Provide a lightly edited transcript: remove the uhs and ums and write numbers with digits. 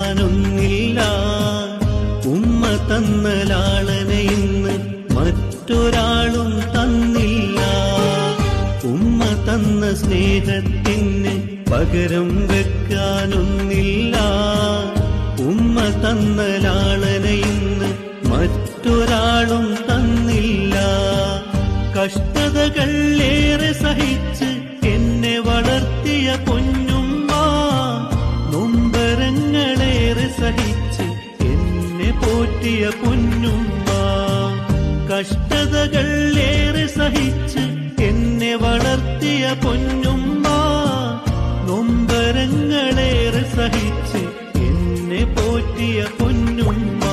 ൊന്നില്ല ഉമ്മ തന്ന ലാളനെ ഇന്ന് മറ്റൊരാളും തന്നില്ല. ഉമ്മ തന്ന സ്നേഹത്തിന് പകരം വെക്കാനൊന്നില്ല. ഉമ്മ തന്ന ലാളനെ ഇന്ന് മറ്റൊരാളും തന്നില്ല. കഷ്ടതകൾ ഏറെ സഹിച്ച് എന്നെ വളർത്തിയ പൊന്നുമ്മ, നൊമ്പരങ്ങളേറെ സഹിച്ച് എന്നെ പോറ്റിയ പൊന്നുമ്മ. കഷ്ടതകൾ ഏറെ സഹിച്ച് എന്നെ വളർത്തിയ പൊന്നുമ്മ, നൊമ്പരങ്ങളേറെ സഹിച്ച് എന്നെ പോറ്റിയ പൊന്നുമ്മ.